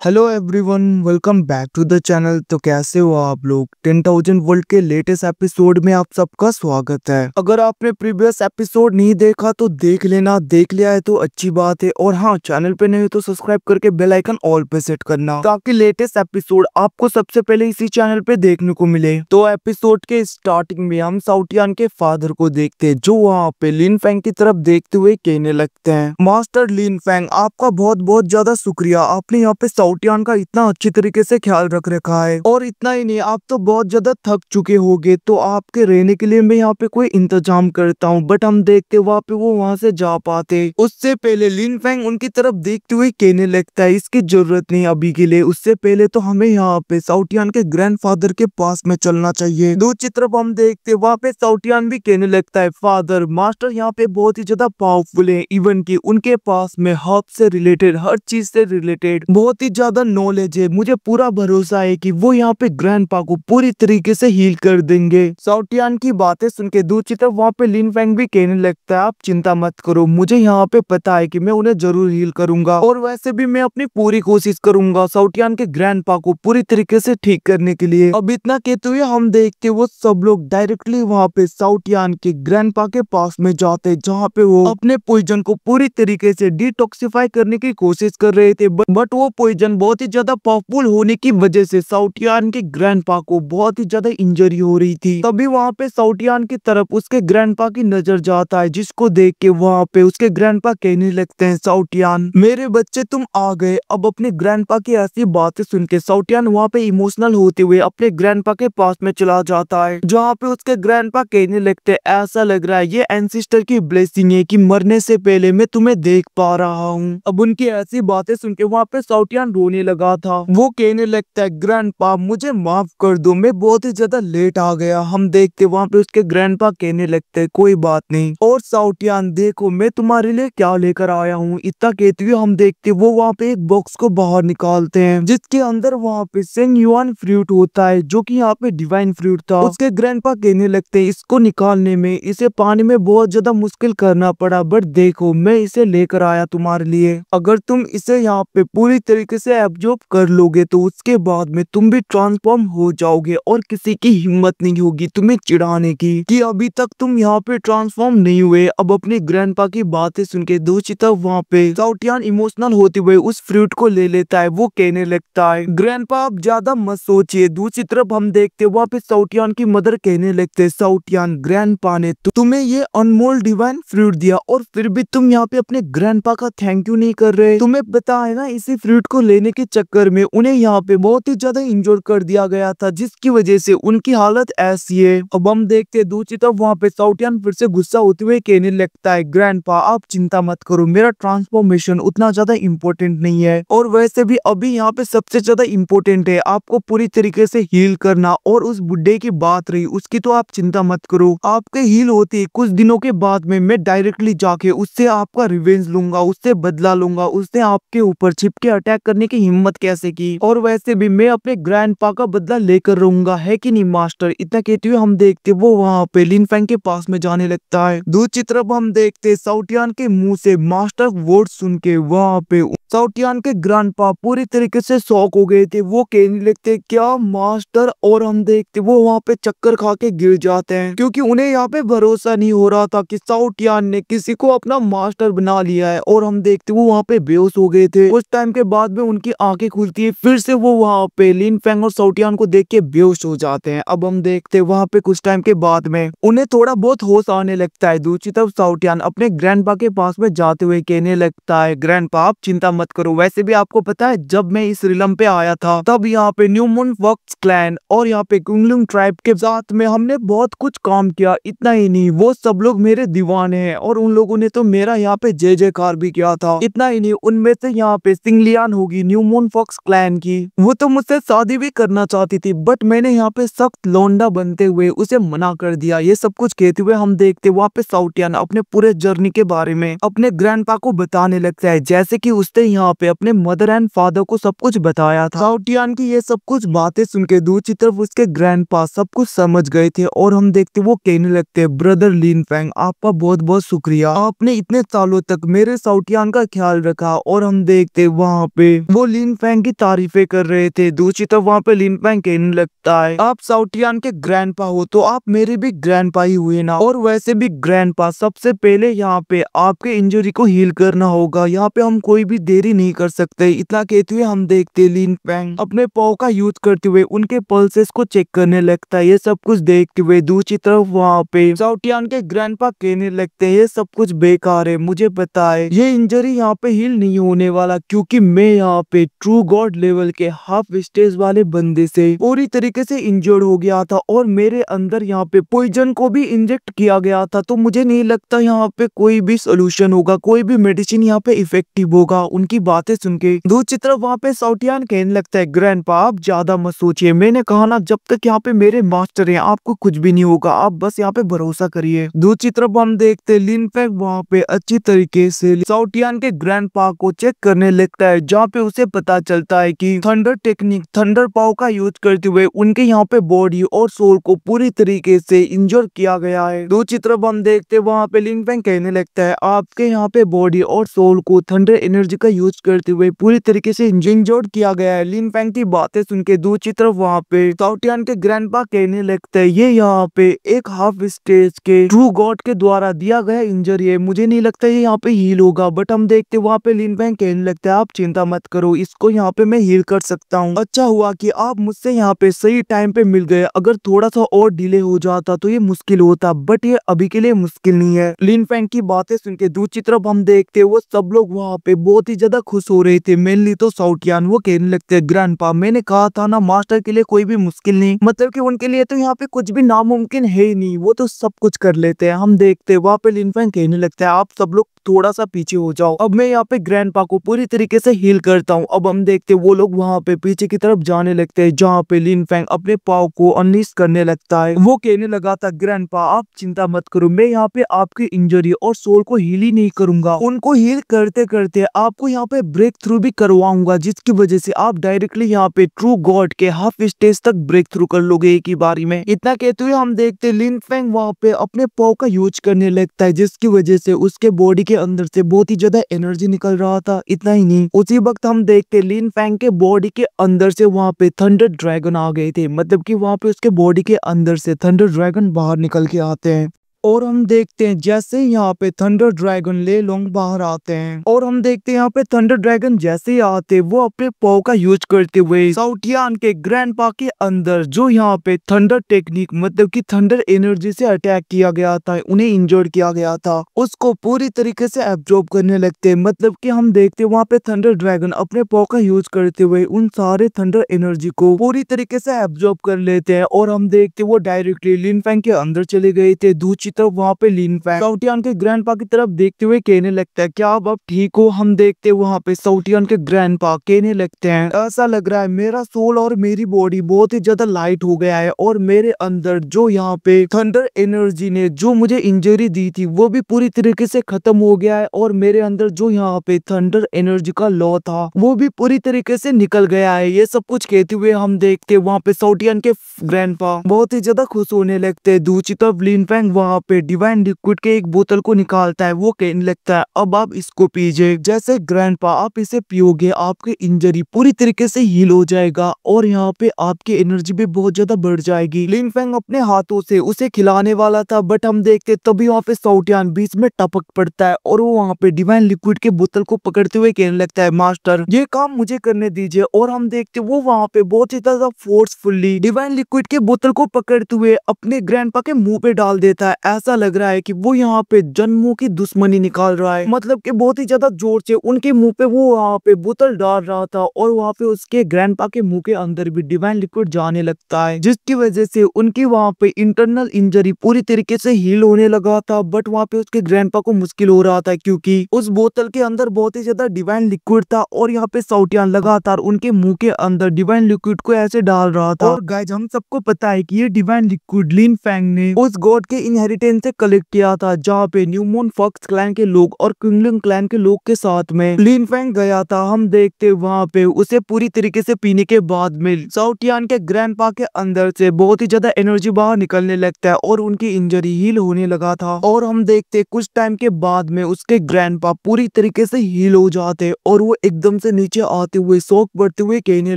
Hello everyone, welcome back to the channel. तो कैसे हो आप लोग। 10,000 वर्ल्ड के लेटेस्ट एपिसोड में आप सबका स्वागत है। अगर आपने प्रीवियस एपिसोड नहीं देखा तो देख लेना, देख लिया है तो अच्छी बात है। और हाँ, चैनल पे नहीं हो तो सब्सक्राइब करके बेल आइकन ऑल पे सेट करना ताकि लेटेस्ट एपिसोड आपको सबसे पहले इसी चैनल पे देखने को मिले। तो एपिसोड के स्टार्टिंग में हम साउटियान के फादर को देखते हैं, जो वहाँ पे लिन फैंग की तरफ देखते हुए कहने लगते हैं, मास्टर लिन फैंग, आपका बहुत बहुत ज्यादा शुक्रिया। आपने यहाँ पे साउटियान का इतना अच्छी तरीके से ख्याल रख रखा है। और इतना ही नहीं, आप तो बहुत ज्यादा थक चुके होगे, तो आपके रहने के लिए मैं यहाँ पे कोई इंतजाम करता हूँ। बट हम देखते वहाँ पे वो वहाँ से जा पाते उससे पहले लिन फैंग उनकी तरफ देखते हुए कहने लगता है, इसकी जरूरत नहीं अभी के लिए, उससे पहले तो हमें यहाँ पे साउटियान के ग्रैंडफादर के पास में चलना चाहिए। दूसरी तरफ हम देखते वहाँ पे साउटियान भी कहने लगता है, फादर मास्टर यहाँ पे बहुत ही ज्यादा पावरफुल है, इवन की उनके पास में हर्ब से रिलेटेड, हर चीज से रिलेटेड बहुत ही ज्यादा नॉलेज है। मुझे पूरा भरोसा है कि वो यहाँ पे ग्रैंडपा को पूरी तरीके से हील कर देंगे। साउटियान की बातें सुन के दूसरी तरफ वहाँ पे लिन फैंग भी कहने लगता है, आप चिंता मत करो, मुझे यहाँ पे पता है कि मैं उन्हें जरूर हील करूंगा, और वैसे भी मैं अपनी पूरी कोशिश करूंगा साउटियान के ग्रैंडपा को पूरी तरीके से ठीक करने के लिए। अब इतना कहते हुए हम देखते वो सब लोग डायरेक्टली वहाँ पे साउटियान के ग्रैंडपा के पास में जाते, जहाँ पे वो अपने पॉइजन को पूरी तरीके से डिटॉक्सिफाई करने की कोशिश कर रहे थे। बट वो पॉइजन बहुत ही ज्यादा पावरफुल होने की वजह से साउटियान के ग्रैंडपा को बहुत ही ज्यादा इंजरी हो रही थी। तभी वहाँ पे साउटियान की तरफ उसके ग्रैंडपा की नजर जाता है, जिसको देख के वहाँ पे उसके ग्रैंडपा कहने लगते हैं, साउटियान मेरे बच्चे तुम आ गए। अब अपने ग्रैंडपा की ऐसी बातें सुन के साउटियान वहाँ पे इमोशनल होते हुए अपने ग्रैंडपा के पास में चला जाता है, जहाँ पे उसके ग्रैंडपा कहने लगते हैं, ऐसा लग रहा है ये एंसिस्टर की ब्लेसिंग है कि मरने से पहले मैं तुम्हें देख पा रहा हूँ। अब उनकी ऐसी बातें सुन के वहाँ पे साउटियान रोने लगा था। वो कहने लगता है, ग्रैंडपा मुझे माफ कर दो, मैं बहुत ही ज्यादा लेट आ गया। हम देखते वहाँ पे उसके ग्रैंडपा कहने लगते हैं, कोई बात नहीं। और साउटियान देखो मैं तुम्हारे लिए क्या लेकर आया हूँ। इतना कहते हुए हम देखते वो वहाँ पे एक बॉक्स को बाहर निकालते हैं, जिसके अंदर वहाँ पे सेंग युआन फ्रूट होता है, जो कि यहाँ पे डिवाइन फ्रूट था। उसके ग्रैंडपा कहने लगते हैं, इसको निकालने में इसे पानी में बहुत ज्यादा मुश्किल करना पड़ा, बट देखो मैं इसे लेकर आया तुम्हारे लिए। अगर तुम इसे यहाँ पे पूरी तरीके से एब्जॉर्ब कर लोगे तो उसके बाद में तुम भी ट्रांसफॉर्म हो जाओगे, और किसी की हिम्मत नहीं होगी तुम्हें चिढ़ाने की कि अभी तक तुम यहाँ पे ट्रांसफॉर्म नहीं हुए। अब अपने ग्रैंडपा की बातें सुन के दूसरी तरफ वहाँ पे साउटियान इमोशनल होते हुए उस फ्रूट को ले लेता है। वो कहने लगता है, ग्रैंडपा आप ज्यादा मत सोचिए। दूसरी तरफ हम देखते वहाँ पे साउटियान की मदर कहने लगते, साउटियान ग्रैंडपा ने तुम्हें ये अनमोल डिवाइन फ्रूट दिया, और फिर भी तुम यहाँ पे अपने ग्रैंडपा का थैंक यू नहीं कर रहे। तुम्हें पता है ना, इसी फ्रूट को लेने के चक्कर में उन्हें यहाँ पे बहुत ही ज्यादा इंजोर कर दिया गया था, जिसकी वजह से उनकी हालत ऐसी है। अब हम देखते दूसरी तरफ वहाँ पे साउटियान फिर से गुस्सा होते हुए कहने लगता है, ग्रैंडपा आप चिंता मत करो, मेरा ट्रांसफॉर्मेशन उतना ज्यादा इम्पोर्टेंट नहीं है, और वैसे भी अभी यहाँ पे सबसे ज्यादा इम्पोर्टेंट है आपको पूरी तरीके से हील करना। और उस बुड्ढे की बात रही उसकी, तो आप चिंता मत करो, आपके हील होते कुछ दिनों के बाद में मैं डायरेक्टली जाके उससे आपका रिवेंज लूंगा, उससे बदला लूंगा। उसने आपके ऊपर छिप के अटैक करने की हिम्मत कैसे की, और वैसे भी मैं अपने ग्रैंडपा का बदला लेकर रहूंगा, है कि नहीं मास्टर। इतना कहते हुए हम देखते वो वहाँ पे लिन फैंग के पास में जाने लगता है। दूसरी तरफ हम देखते साउटियान के मुंह से मास्टर वर्ड सुन के वहाँ पे साउटियान के ग्रैंडपा पूरी तरीके से शॉक हो गए थे। वो कहने लगते, क्या मास्टर। और हम देखते वो वहाँ पे चक्कर खा के गिर जाते हैं, क्योंकि उन्हें यहाँ पे भरोसा नहीं हो रहा था कि साउटियान ने किसी को अपना मास्टर बना लिया है। और हम देखते वो वहाँ पे बेहोश हो गए थे। उस टाइम के बाद में उनकी आंखें खुलती है, फिर से वो वहाँ पे लिन फैंग और साउटियान को देख के बेहोश हो जाते हैं। अब हम देखते वहाँ पे कुछ टाइम के बाद में उन्हें थोड़ा बहुत होश आने लगता है। दूसरी तरफ साउटियान अपने ग्रैंडपा के पास में जाते हुए कहने लगता है, ग्रैंडपा आप चिंता मत करो, वैसे भी आपको पता है जब मैं इस रिलम पे आया था तब यहाँ पे न्यू मून फॉक्स क्लैन और यहाँ पे कुंगलुंग ट्राइब के साथ में हमने बहुत कुछ काम किया। इतना ही नहीं, वो सब लोग मेरे दीवाने हैं, और उन लोगों ने तो मेरा यहाँ पे जय जयकार भी किया था। इतना ही नहीं, उनमें से यहाँ पे सिंगलियान होगी न्यू मून फॉक्स क्लैन की, वो तो मुझसे शादी भी करना चाहती थी, बट मैंने यहाँ पे सख्त लौंडा बनते हुए उसे मना कर दिया। ये सब कुछ कहते हुए हम देखते वहाँ पे साउटियान अपने पूरे जर्नी के बारे में अपने ग्रैंडपा को बताने लगता है, जैसे कि उसने यहाँ पे अपने मदर एंड फादर को सब कुछ बताया था। साउटियान की ये सब कुछ बातें सुन के दूसरी तरफ उसके ग्रैंडपा सब कुछ समझ गए थे और हम देखते वो कहने लगते ब्रदर लिन फेंग, आपका बहुत बहुत शुक्रिया, आपने इतने सालों तक मेरे साउटियान का ख्याल रखा। और हम देखते वहाँ पे वो लिन फेंग की तारीफें कर रहे थे। दूसरी तरफ वहाँ पे लिन फेंग कहने लगता है आप साउटियान के ग्रैंडपा हो तो आप मेरे भी ग्रैंडपा ही हुए ना, और वैसे भी ग्रैंडपा सबसे पहले यहाँ पे आपके इंजरी को हील करना होगा, यहाँ पे हम कोई भी देरी नहीं कर सकते। इतना कहते हुए हम देखते लिन फेंग अपने पाव का यूज करते हुए उनके पल्सेस को चेक करने लगता है। ये सब कुछ देखते हुए दूसरी तरफ वहाँ पे साउटियान के ग्रैंडपा कहने लगते हैं ये सब कुछ बेकार है, मुझे पता है ये इंजरी यहाँ पे हील नहीं होने वाला, क्योंकि मैं यहाँ पे ट्रू गॉड लेवल के हाफ स्टेज वाले बंदे से पूरी तरीके से इंजर्ड हो गया था और मेरे अंदर यहाँ पे पॉइजन को भी इंजेक्ट किया गया था, तो मुझे नहीं लगता यहाँ पे कोई भी सोल्यूशन होगा, कोई भी मेडिसिन यहाँ पे इफेक्टिव होगा। उनकी बातें सुन के दूसरी तरफ वहाँ पे साउटियान कहने लगता है ग्रैंडपा आप ज्यादा मत सोचिए, मैंने कहा ना जब तक यहाँ पे मेरे मास्टर हैं आपको कुछ भी नहीं होगा, आप बस यहाँ पे भरोसा करिए। दूसरी तरफ हम देखते लिन फेंग वहाँ पे अच्छी तरीके से साउटियान के ग्रैंडपा को चेक करने लगता है, जहाँ पे उसे पता चलता है कि थंडर टेक्निक थंडर पाव का यूज करते हुए उनके यहाँ पे बॉडी और सोल को पूरी तरीके से इंजर किया गया है। दूसरी तरफ हम देखते वहाँ पे लिन फेंग कहने लगता है आपके यहाँ पे बॉडी और सोल को थंडर एनर्जी का यूज करते हुए पूरी तरीके से इंजर्ड किया गया है। लिन फेंग की बातें सुन के दूसरी तरफ वहाँ पे साउटियान के ग्रैंडपा कहने लगता है ये यहाँ पे एक हाफ स्टेज के ट्रू गॉड के द्वारा दिया गया इंजरी है, मुझे नहीं लगता ये यहाँ पे हील होगा। बट हम देखते वहाँ पे लिन फेंग कहने लगता है आप चिंता मत करो, इसको यहाँ पे मैं हील कर सकता हूँ। अच्छा हुआ कि आप मुझसे यहाँ पे सही टाइम पे मिल गए, अगर थोड़ा सा और डिले हो जाता तो ये मुश्किल होता, बट ये अभी के लिए मुश्किल नहीं है। लिन फेंग की बातें सुन के दूसरी तरफ हम देखते वो सब लोग वहाँ पे बहुत ही ज्यादा खुश हो रहे थे, मेनली तो साउटियान। वो कहने लगते ग्रैंडपा मैंने कहा था ना मास्टर के लिए कोई भी मुश्किल नहीं, मतलब कि उनके लिए तो यहाँ पे कुछ भी नामुमकिन है ही नहीं, वो तो सब कुछ कर लेते हैं। हम देखते वहाँ पे लिन फेंग कहने लगता है आप सब लोग थोड़ा सा पीछे हो जाओ, अब मैं यहाँ पे ग्रैंडपा को पूरी तरीके से हील करता हूँ। अब हम देखते वो लोग वहाँ पे पीछे की तरफ जाने लगते हैं, जहाँ पे लिन फेंग अपने पाव को अनलीश करने लगता है। वो कहने लगा था ग्रैंडपा आप चिंता मत करो, मैं यहाँ पे आपकी इंजरी और सोल को हील ही नहीं करूंगा, उनको हील करते करते आपको यहाँ पे ब्रेक थ्रू भी करवाऊंगा, जिसकी वजह से आप डायरेक्टली यहाँ पे ट्रू गॉड के हाफ स्टेज तक ब्रेक थ्रू कर लोगे एक ही बारी में। इतना कहते हुए हम देखते लिन फेंग वहाँ पे अपने पाव का यूज करने लगता है, जिसकी वजह से उसके बॉडी के अंदर से बहुत ही ज्यादा एनर्जी निकल रहा था। इतना ही नहीं, उसी वक्त हम देखते लिन फेंग के बॉडी के अंदर से वहाँ पे थंडर ड्रैगन आ गए थे, मतलब कि वहाँ पे उसके बॉडी के अंदर से थंडर ड्रैगन बाहर निकल के आते हैं। और हम देखते हैं जैसे यहाँ पे थंडर ड्रैगन ले लोंग बाहर आते हैं, और हम देखते हैं यहाँ पे थंडर ड्रैगन जैसे ही आते वो अपने पाव का यूज करते हुए साउटियान के ग्रैंडपा के अंदर जो यहाँ पे थंडर टेक्निक मतलब कि थंडर एनर्जी से अटैक किया गया था, उन्हें इंजर्ड किया गया था, उसको पूरी तरीके से एब्जॉर्ब करने लगते हैं। मतलब कि हम देखते हैं वहाँ पे थंडर ड्रैगन अपने पाव का यूज करते हुए उन सारे थंडर एनर्जी को पूरी तरीके से एब्जॉर्ब कर लेते हैं, और हम देखते वो डायरेक्टली लिन फेंग के अंदर चले गए थे। दूसरी तरफ वहाँ पे लिन फेंग साउटियान के ग्रैंडपा की तरफ देखते हुए कहने लगता है क्या आप अब ठीक हो। हम देखते वहाँ पे साउटियान के ग्रैंडपा कहने लगते हैं ऐसा लग रहा है मेरा सोल और मेरी बॉडी बहुत ही ज्यादा लाइट हो गया है, और मेरे अंदर जो यहाँ पे थंडर एनर्जी ने जो मुझे इंजरी दी थी वो भी पूरी तरीके से खत्म हो गया है, और मेरे अंदर जो यहाँ पे थंडर एनर्जी का लॉ था वो भी पूरी तरीके से निकल गया है। ये सब कुछ कहते हुए हम देखते वहाँ पे साउटियान के ग्रैंडपा बहुत ही ज्यादा खुश होने लगते हैं। दूसरी तरफ लिन फेंग वहाँ पे डिवाइन लिक्विड के एक बोतल को निकालता है, वो कहने लगता है अब आप इसको पीजिए, जैसे ग्रैंडपा आप इसे पियोगे आपकी इंजरी पूरी तरीके से हील हो जाएगा, और यहाँ पे आपकी एनर्जी भी बहुत ज्यादा बढ़ जाएगी। लिन फेंग अपने हाथों से उसे खिलाने वाला था, बट हम देखते तभी वहाँ पे साउटियान बीच में टपक पड़ता है, और वो वहाँ पे डिवाइन लिक्विड के बोतल को पकड़ते हुए कहने लगता है मास्टर ये काम मुझे करने दीजिए। और हम देखते वो वहाँ पे बहुत ही ज्यादा फोर्सफुली डिवाइन लिक्विड के बोतल को पकड़ते हुए अपने ग्रैंडपा के मुंह पे डाल देता है। ऐसा लग रहा है कि वो यहाँ पे जन्मों की दुश्मनी निकाल रहा है, मतलब कि बहुत ही ज्यादा जोर से उनके मुंह पे वो वहाँ पे बोतल डाल रहा था, और वहाँ पे उसके ग्रैंडपा के मुंह के अंदर भी डिवाइन लिक्विड जाने लगता है, जिसकी वजह से उनकी वहाँ पे इंटरनल इंजरी पूरी तरीके से हील होने लगा था। बट वहाँ पे उसके ग्रैंडपा को मुश्किल हो रहा था, क्योंकि उस बोतल के अंदर बहुत ही ज्यादा डिवाइन लिक्विड था, और यहाँ पे साउटियान लगातार उनके मुंह के अंदर डिवाइन लिक्विड को ऐसे डाल रहा था। और गाइस हम सबको पता है कि ये डिवाइन लिक्विड लिन फेंग ने उस गॉड के इनहेरिट इनहेरिटेंस से कलेक्ट किया था, जहाँ पे न्यूमोन फॉक्स क्लैन के लोग और क्विंगलिंग क्लैन के लोग के साथ में लिन फैंग गया था। हम देखते वहाँ पे उसे पूरी तरीके से पीने के बाद में साओ टियान के ग्रैंडपा के अंदर से बहुत ही ज्यादा एनर्जी बाहर निकलने लगता है और उनकी इंजरी हील होने लगा था। और हम देखते कुछ टाइम के बाद में उसके ग्रैंडपा पूरी तरीके से हील हो जाते और वो एकदम से नीचे आते हुए शौक बढ़ते हुए कहने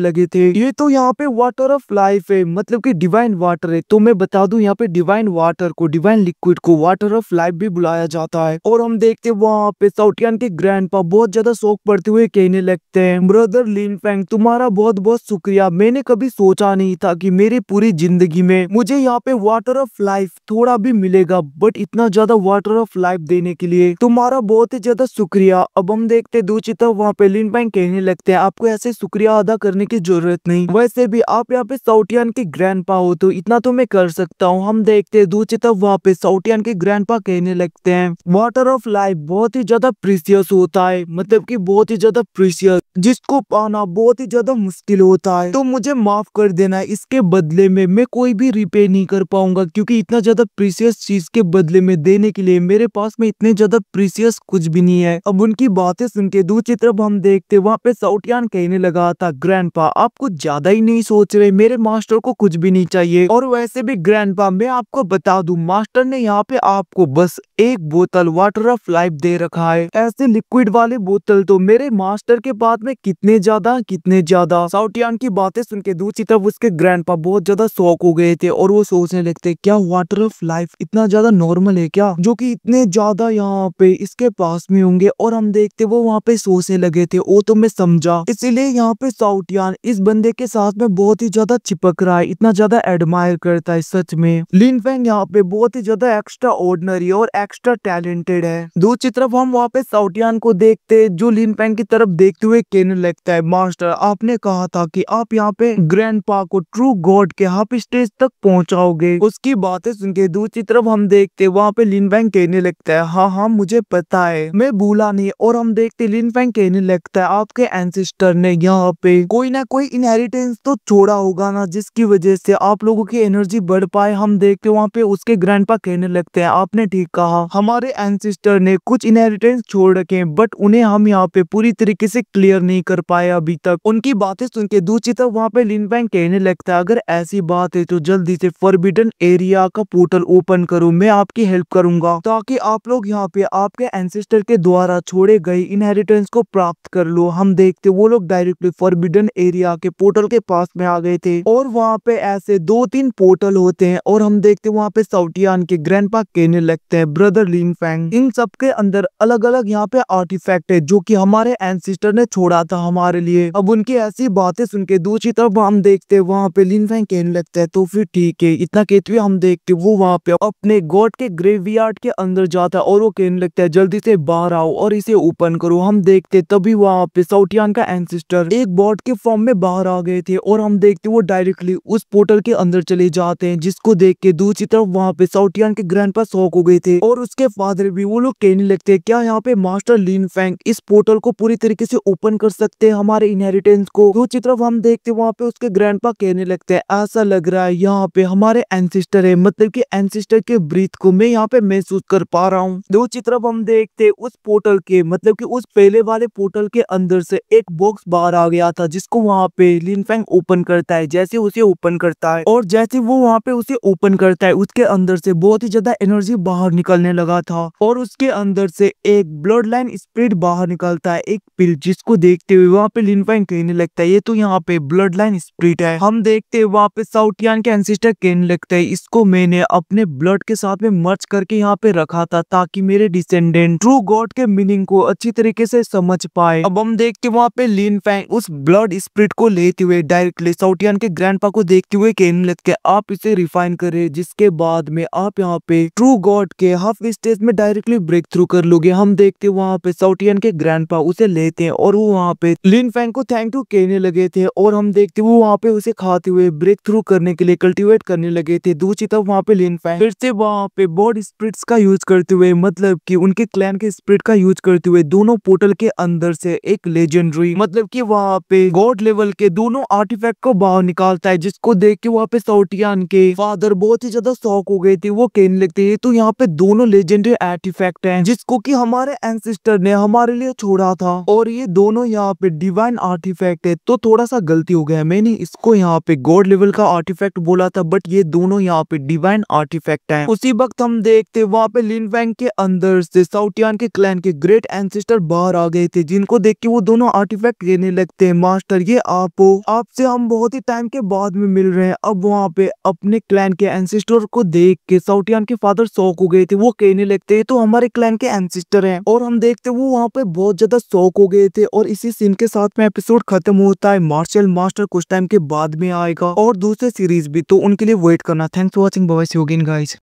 लगे थे, ये तो यहाँ पे वाटर ऑफ लाइफ है, मतलब कि डिवाइन वाटर है। तो मैं बता दूं यहाँ पे डिवाइन वाटर को, डिवाइन लिक्विड को वाटर ऑफ लाइफ भी बुलाया जाता है। और हम देखते वहाँ पे साओ टियान के ग्रैंडपा बहुत ज्यादा शौक बढ़ते हुए कहने लगते हैं, ब्रदर लिन फैंग तुम्हारा बहुत बहुत शुक्रिया, मैंने कभी सोचा नहीं था कि मेरी पूरी जिंदगी में मुझे यहाँ पे वाटर ऑफ लाइफ थोड़ा भी मिलेगा, बट इतना ज्यादा वाटर ऑफ लाइफ देने के लिए तुम्हारा बहुत ही ज्यादा शुक्रिया। अब हम देखते दूसरी तरफ वहाँ पे लिन फैंग कहने लगते हैं, आपको ऐसे शुक्रिया अदा करने की जरूरत नहीं, वैसे भी आप यहाँ पे साओ टियान के ग्रैंडपा हो तो इतना तो मैं कर सकता हूँ। हम देखते दूसरी तरफ वहाँ पे साओ टियान के ग्रैंडपा कहने लगते हैं, वाटर ऑफ लाइफ बहुत ही ज्यादा प्रीसियस होता है, मतलब कि बहुत ही ज्यादा प्रीसियस, जिसको पाना बहुत ही ज्यादा मुश्किल होता है, तो मुझे माफ कर देना, इसके बदले में मैं कोई भी रिपे नहीं कर पाऊंगा, क्योंकि इतना ज्यादा प्रीसियस चीज के बदले में देने के लिए मेरे पास में इतने ज्यादा प्रीसियस कुछ भी नहीं है। अब उनकी बातें सुन के दूसरी तरफ हम देखते वहाँ पे साओ टियान कहने लगा था, ग्रैंडपा आप कुछ ज्यादा ही नहीं सोच रहे, मेरे मास्टर को कुछ भी नहीं चाहिए, और वैसे भी ग्रैंडपा मैं आपको बता दूं, मास्टर ने यहाँ पे आपको बस एक बोतल वाटर ऑफ लाइफ दे रखा है, ऐसे लिक्विड वाले बोतल तो मेरे मास्टर के पास में कितने ज्यादा। साओ टियान की बातें सुन के दूसरी तरफ उसके ग्रैंडपा बहुत ज्यादा शौक हो गए थे और वो सोचने लगते, क्या वाटर ऑफ लाइफ इतना ज्यादा नॉर्मल है क्या, जो कि इतने ज्यादा यहाँ पे इसके पास में होंगे। और हम देखते वो वहाँ पे सोचने लगे थे, वो तो मैं समझा, इसीलिए यहाँ पे साओ टियान इस बंदे के साथ में बहुत ही ज्यादा चिपक रहा है, इतना ज्यादा एडमायर करता है। सच में लिन फैंग यहाँ पे बहुत ही ज्यादा एक्स्ट्रा ऑर्डिनरी और एक्स्ट्रा टैलेंटेड है। दूसरी तरफ हम वहाँ पे साओ टियान को देखते, जो लिन फैंग की तरफ देखते हुए कहने लगता है, मास्टर आपने कहा था कि आप यहाँ पे ग्रैंडपा को ट्रू गॉड के हाफ स्टेज तक पहुँचाओगे। उसकी बातें सुन के दूसरी तरफ हम देखते वहाँ पे लिन फैंग कहने लगता है, हाँ हाँ मुझे पता है, मैं भूला नहीं। और हम देखते लिन फैंग कहने लगता है, आपके एंसेस्टर ने यहाँ पे कोई ना कोई इनहेरिटेंस तो छोड़ा होगा ना, जिसकी वजह से आप लोगों की एनर्जी बढ़ पाए। हम देखते वहाँ पे उसके ग्रैंडपा कहने लगते हैं, आपने ठीक कहा, हमारे एंसेस्टर ने कुछ इनहेरिटेंस छोड़ रखे हैं, बट उन्हें हम यहाँ पे पूरी तरीके से क्लियर नहीं कर पाए अभी तक। उनकी बातें सुन के दूसरी तरफ वहाँ पे लिन फैंग कहने लगता है, अगर ऐसी बात है तो जल्दी से फॉरबिडन एरिया का पोर्टल ओपन करो, मैं आपकी हेल्प करूंगा, ताकि आप लोग यहाँ पे आपके एंसेस्टर के द्वारा छोड़े गए इनहेरिटेंस को प्राप्त कर लो। हम देखते वो लोग डायरेक्टली फॉरबिडन एरिया के पोर्टल के पास में आ गए थे और वहाँ पे ऐसे 2-3 पोर्टल होते हैं। और हम देखते वहाँ पे साओ टियान के ग्रैंडपा कहने लगते हैं, ब्रदर लिन फैंग इन सब के अंदर अलग अलग यहाँ पे आर्टिफैक्ट है जो कि हमारे एंसेस्टर ने छोड़ा था हमारे लिए। अब उनकी ऐसी बातें सुन के दूसरी तरफ हम देखते वहाँ पे लिन फैंग कहने लगता है, तो फिर ठीक है। इतना कहते हुए हम देखते वो वहाँ पे अपने गॉड के ग्रेवयार्ड के अंदर जाता है और वो कहने लगता है, जल्दी से बाहर आओ और इसे ओपन करो। हम देखते तभी वहाँ पे साओ टियान का एंसेस्टर एक बॉट के फॉर्म में बाहर आ गए थे और हम देखते वो डायरेक्टली उस पोर्टल के अंदर चले जाते हैं, जिसको देख के दूसरी तरफ वहाँ पे साओ टियान के ग्रैंडपा शॉक हो गए थे और उसके फादर भी। वो लोग कहने लगते हैं, क्या यहाँ पे मास्टर लिन फैंग इस पोर्टल को पूरी तरीके से ओपन कर सकते हैं हमारे इनहेरिटेंस को। दूसरी तरफ हम देखते वहाँ पे उसके ग्रैंडपा कहने लगते हैं, ऐसा लग रहा है यहाँ पे हमारे एंसेस्टर है, मतलब कि एंसेस्टर के ब्रीथ को मैं यहाँ पे महसूस कर पा रहा हूँ। दूसरी तरफ हम देखते उस पोर्टल के, मतलब कि उस पहले वाले पोर्टल के अंदर से एक बॉक्स बाहर आ गया था, जिसको वहाँ पे लिन फैंग ओपन करता है। जैसे उसे ओपन करता है और जैसे वो वहाँ पे उसे ओपन करता है, उसके अंदर से बहुत ही ज्यादा एनर्जी बाहर निकलने लगा था और उसके अंदर से एक ब्लड लाइन स्पिरिट बाहर निकलता है, एक पिल, जिसको देखते हुए वहाँ पे लिन फैंग कहने लगता है, ये तो यहाँ पे ब्लड लाइन स्पिरिट है। हम देखते वहाँ पे साओ टियान के एंसेस्टर कहने लगता है, इसको मैंने अपने ब्लड के साथ में मर्ज करके यहाँ पे रखा था ताकि मेरे डिसेंडेंट ट्रू गॉड के मीनिंग को अच्छी तरीके से समझ पाए। अब हम देखते वहाँ पे लिन फैंग उस ब्लड स्पिरिट को लेते हुए डायरेक्टली साओ टियान के ग्रैंडपा को देखते हुए कहने लगते हैं, आप इसे रिफाइन करें, जिसके बाद में आप यहाँ पे ट्रू गॉड के हाफ स्टेज में डायरेक्टली ब्रेक थ्रू कर लोगे। हम देखते वहाँ पे साओ टियान के ग्रैंडपा उसे लेते हैं और वो वहाँ पे लिन फैंग को थैंक यू कहने लगे थे और हम देखते वो वहाँ पे उसे खाते हुए ब्रेक थ्रू करने के लिए कल्टीवेट करने लगे थे। दूसरी तरफ वहाँ पे लिन फैंग फिर से वहाँ पे बॉड स्पिरिट्स का यूज करते हुए, मतलब कि उनके क्लैन के स्पिरिट का यूज करते हुए दोनों पोर्टल के अंदर से एक लेजेंडरी, मतलब कि वहाँ पे गॉड लेवल के दोनों आर्टिफैक्ट को बाहर निकालता है, जिसको देख के वहाँ पे साओ टियान के फादर बहुत ही ज्यादा शॉक हो गए थे। वो कहने लगते हैं तो यहाँ पे दोनों लेजेंडरी आर्टिफैक्ट हैं जिसको कि हमारे एंसेस्टर ने हमारे लिए छोड़ा था, और ये दोनों यहाँ पे डिवाइन आर्टिफैक्ट है। तो थोड़ा सा गलती हो गया, मैंने इसको यहाँ पे गॉड लेवल का आर्टिफैक्ट बोला था, बट ये दोनों यहाँ पे डिवाइन आर्टिफैक्ट हैं। उसी वक्त हम देखते वहाँ पे लिन वैंग के अंदर से साउटियान के क्लैन के ग्रेट एंसेस्टर बाहर आ गए थे, जिनको देख के वो दोनों आर्टिफैक्ट कहने लगते हैं, मास्टर ये आप हो, आपसे हम बहुत ही टाइम के बाद में मिल रहे हैं। अब वहाँ पे अपने क्लैन के एंसेस्टर को देख के साउटियान के फादर शॉक हो गए थे, वो कहने लगते हैं तो हमारे क्लैन के एंसेस्टर हैं, और हम देखते वो वहाँ पे बहुत ज्यादा शॉक हो गए थे। और इसी सीन के साथ में एपिसोड खत्म होता है। मार्शल मास्टर कुछ टाइम के बाद में आएगा और दूसरे सीरीज भी, तो उनके लिए वेट करना। Thanks for watching, bye see you again guys.